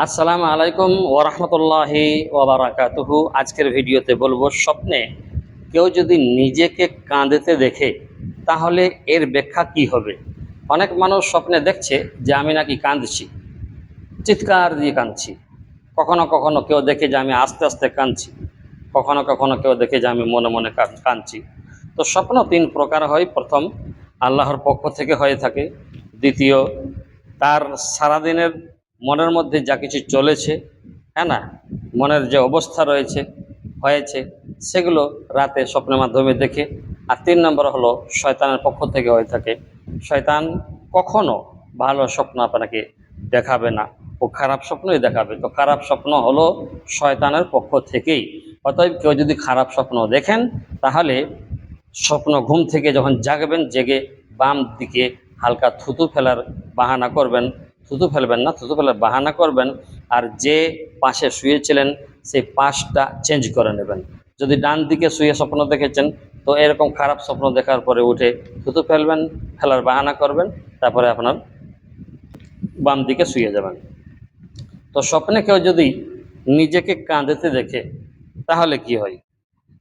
আসসালামু আলাইকুম ওরহমতুল্লাহি ওবারাকাতুহু। আজকের ভিডিওতে বলবো, স্বপ্নে কেউ যদি নিজেকে কাঁদতে দেখে তাহলে এর ব্যাখ্যা কি হবে। অনেক মানুষ স্বপ্নে দেখছে যে আমি নাকি কাঁদছি, চিৎকার দিয়ে কাঁদছি। কখনো কখনো কেউ দেখে যে আমি আস্তে আস্তে কাঁদছি, কখনো কখনো কেউ দেখে যে আমি মনে মনে কাঁদছি। তো স্বপ্ন তিন প্রকার হয়। প্রথম, আল্লাহর পক্ষ থেকে হয়ে থাকে। দ্বিতীয়, তার সারাদিনের মনের মধ্যে যা কিছু চলেছে, হ্যাঁ না, মনের যে অবস্থা হয়েছে সেগুলো রাতে স্বপ্নের মাধ্যমে দেখে। আর তিন নম্বর হলো শয়তানের পক্ষ থেকে হয়ে থাকে। শয়তান কখনো ভালো স্বপ্ন আপনাকে দেখাবে না, ও খারাপ স্বপ্নই দেখাবে। তো খারাপ স্বপ্ন হলো শয়তানের পক্ষ থেকেই। অতএব কেউ যদি খারাপ স্বপ্ন দেখেন তাহলে স্বপ্ন ঘুম থেকে যখন জাগবেন, জেগে বাম দিকে হালকা থুতু ফেলার বাহানা করবেন। থুতু ফেলবেন না, থুতু ফেলার বাহানা করবেন। আর যে পাশে শুয়েছিলেন সেই পাশটা চেঞ্জ করে নেবেন। যদি ডান দিকে শুয়ে স্বপ্ন দেখেছেন, তো এরকম খারাপ স্বপ্ন দেখার পরে উঠে থুতু ফেলবেন, ফেলার বাহানা করবেন, তারপরে আপনার বাম দিকে শুয়ে যাবেন। তো স্বপ্নে কেউ যদি নিজেকে কাঁদতে দেখে তাহলে কি হয়?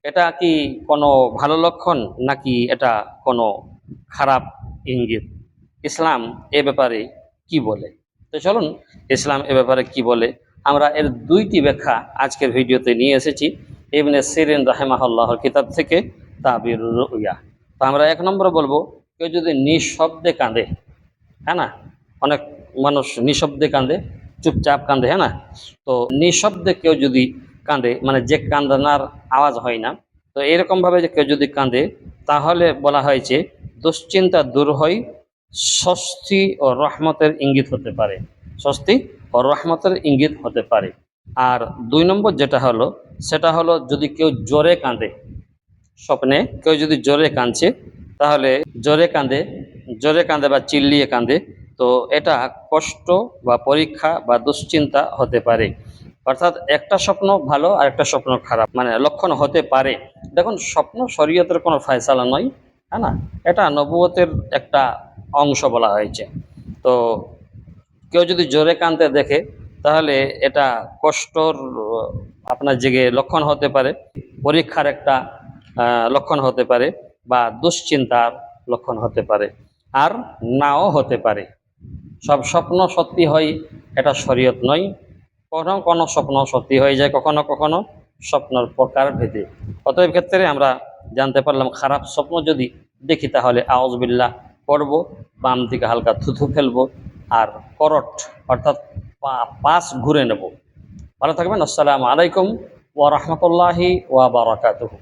এটা কি কোনো ভালো লক্ষণ, নাকি এটা কোনো খারাপ ইঙ্গিত? ইসলাম এ ব্যাপারে কি বলে? তো চলুন, ইসলাম এ ব্যাপারে কি বলে আমরা এর দুইটি ব্যাখ্যা আজকের ভিডিওতে নিয়ে এসেছি ইবনে সিরিন রাহিমাহুল্লাহর কিতাব থেকে, তাবির রুইয়া। তো আমরা এক নম্বরে বলবো, কেউ যদি নিঃশব্দে কাঁদে, হ্যাঁ না, অনেক মানুষ নিঃশব্দে কাঁদে, চুপচাপ কাঁদে, হ্যাঁ না। তো নিঃশব্দে কেউ যদি কাঁদে, মানে যে কান্দানার আওয়াজ হয় না, তো এরকমভাবে যে কেউ যদি কাঁদে তাহলে বলা হয়েছে দুশ্চিন্তা দূর হয়, স্বস্তি ও রহমতের ইঙ্গিত হতে পারে। স্বস্তি ও রহমতের ইঙ্গিত হতে পারে। আর দুই নম্বর যেটা হলো, সেটা হলো যদি কেউ জোরে কাঁদে, স্বপ্নে কেউ যদি জোরে কাঁদছে, তাহলে জোরে কাঁদে বা চিল্লিয়ে কাঁদে, তো এটা কষ্ট বা পরীক্ষা বা দুশ্চিন্তা হতে পারে। অর্থাৎ একটা স্বপ্ন ভালো আর একটা স্বপ্ন খারাপ, মানে লক্ষণ হতে পারে। দেখুন, স্বপ্ন শরীয়তের কোনো ফয়সালা নয়, হ্যাঁ না, এটা নবুয়তের একটা অংশ বলা হয়েছে। তো কেউ যদি জোরে কাঁদতে দেখে তাহলে এটা কষ্টর আপনার জেগে লক্ষণ হতে পারে, পরীক্ষার একটা লক্ষণ হতে পারে, বা দুশ্চিন্তার লক্ষণ হতে পারে, আর নাও হতে পারে। সব স্বপ্ন সত্যি হয় এটা শরীয়ত নয়। কোনো কোনো স্বপ্ন সত্যি হয়ে যায়, কখনো কখনো স্বপ্নের প্রকার ভেদে। অতএব ক্ষেত্রে আমরা জানতে পারলাম, খারাপ স্বপ্ন যদি দেখি তাহলে আউযুবিল্লাহ পড়ব, বাম দিকে হালকা থুথু ফেলবো, আর করট অর্থাৎ পাশ ঘুরে নেব। ভালো থাকবেন। আসসালামু আলাইকুম ওয়া রাহমাতুল্লাহি ওয়া বারাকাতুহু।